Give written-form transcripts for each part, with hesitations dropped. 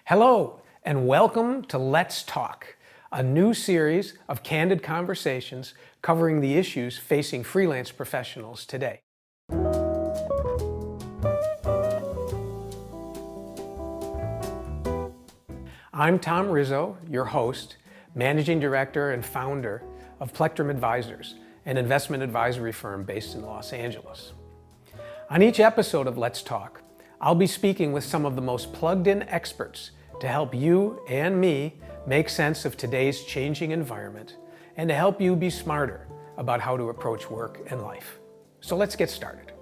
Hello, and welcome to Let's Talk, a new series of candid conversations covering the issues facing freelance professionals today. I'm Tom Rizzo, your host, Managing Director and founder of Plectrum Advisors, an investment advisory firm based in Los Angeles. On each episode of Let's Talk, I'll be speaking with some of the most plugged-in experts to help you and me make sense of today's changing environment and to help you be smarter about how to approach work and life. So let's get started.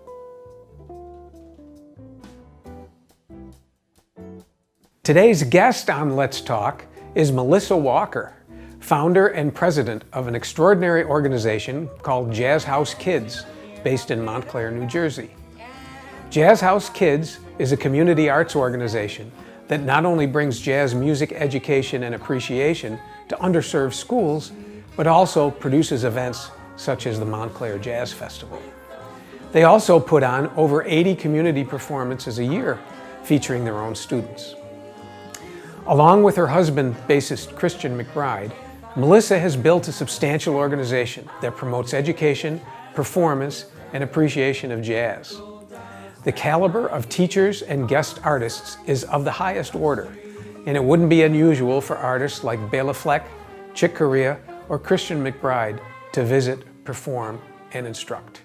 Today's guest on Let's Talk is Melissa Walker, founder and president of an extraordinary organization called Jazz House Kids, based in Montclair, New Jersey. Jazz House Kids is a community arts organization that not only brings jazz music education and appreciation to underserved schools, but also produces events such as the Montclair Jazz Festival. They also put on over 80 community performances a year featuring their own students. Along with her husband, bassist Christian McBride, Melissa has built a substantial organization that promotes education, performance, and appreciation of jazz. The caliber of teachers and guest artists is of the highest order, and it wouldn't be unusual for artists like Bela Fleck, Chick Corea, or Christian McBride to visit, perform, and instruct.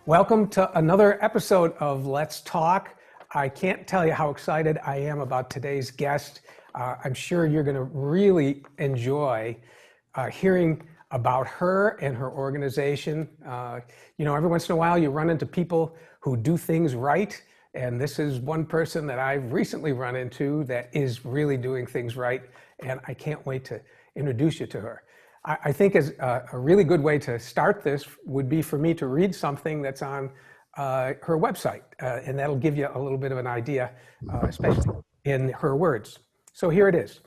Welcome to another episode of Let's Talk. I can't tell you how excited I am about today's guest. I'm sure you're going to really enjoy hearing about her and her organization. Every once in a while you run into people who do things right, and this is one person that I've recently run into that is really doing things right, and I can't wait to introduce you to her. I think as a really good way to start this would be for me to read something that's on her website, and that'll give you a little bit of an idea, especially in her words. So here it is.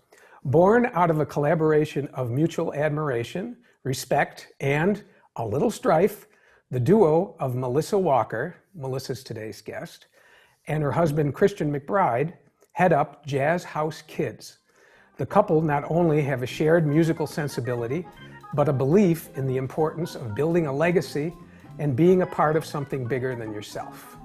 Born out of a collaboration of mutual admiration, respect, and a little strife, the duo of Melissa Walker, Melissa's today's guest, and her husband Christian McBride head up Jazz House Kids. The couple not only have a shared musical sensibility, but a belief in the importance of building a legacy and being a part of something bigger than yourself.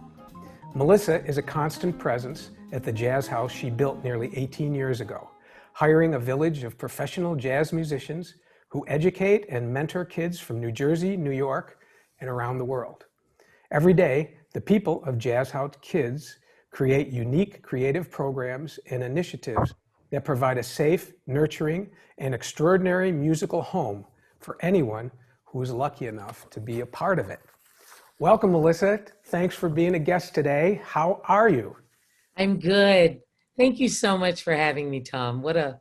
Melissa is a constant presence at the Jazz House she built nearly 18 years ago, hiring a village of professional jazz musicians who educate and mentor kids from New Jersey, New York, and around the world. Every day, the people of Jazz House Kids create unique creative programs and initiatives that provide a safe, nurturing, and extraordinary musical home for anyone who is lucky enough to be a part of it. Welcome, Melissa. Thanks for being a guest today. How are you? I'm good. Thank you so much for having me, Tom. What a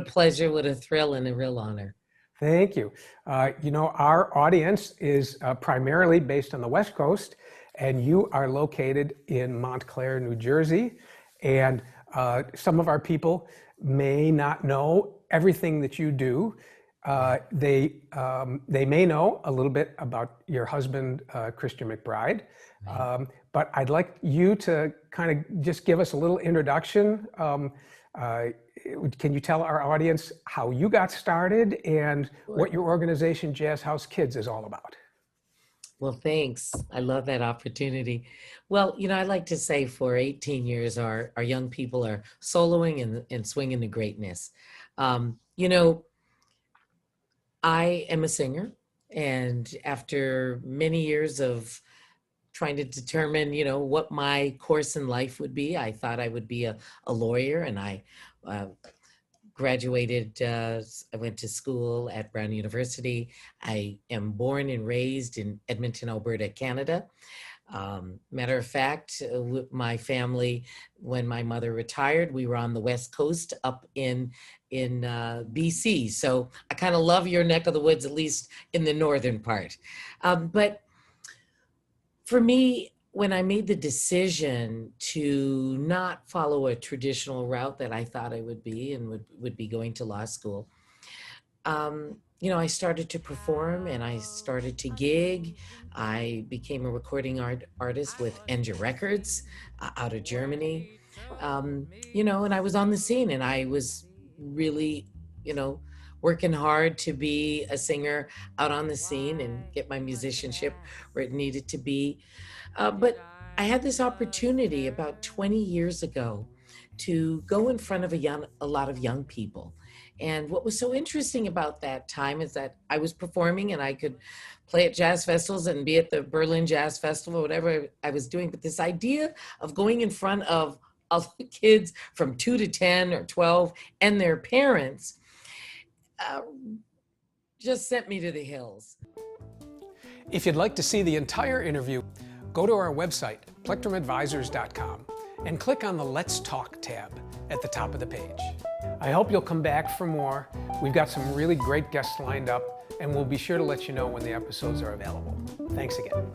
pleasure, what a thrill, and a real honor. Thank you. Our audience is primarily based on the West Coast, and you are located in Montclair, New Jersey. And some of our people may not know everything that you do. They may know a little bit about your husband, Christian McBride. But I'd like you to kind of just give us a little introduction. Can you tell our audience how you got started and what your organization, Jazz House Kids, is all about? Well, thanks. I love that opportunity. Well, I like to say for 18 years, our young people are soloing and swinging to greatness. I am a singer, and after many years of trying to determine, what my course in life would be, I thought I would be a lawyer, and I graduated. I went to school at Brown University. I am born and raised in Edmonton, Alberta, Canada. Matter of fact, with my family, when my mother retired, we were on the West Coast up in BC. So I kind of love your neck of the woods, at least in the northern part. But for me, when I made the decision to not follow a traditional route that I thought I would be and would be going to law school, I started to perform and I started to gig. I became a recording artist with Enja Records out of Germany. And I was on the scene, and I was really, working hard to be a singer out on the scene and get my musicianship where it needed to be. But I had this opportunity about 20 years ago to go in front of a lot of young people. And what was so interesting about that time is that I was performing and I could play at jazz festivals and be at the Berlin Jazz Festival, whatever I was doing. But this idea of going in front of kids from 2 to 10 or 12 and their parents uh, just sent me to the hills. If you'd like to see the entire interview, go to our website, plektrumadvisors.com, and click on the Let's Talk tab at the top of the page. I hope you'll come back for more. We've got some really great guests lined up, and we'll be sure to let you know when the episodes are available. Thanks again.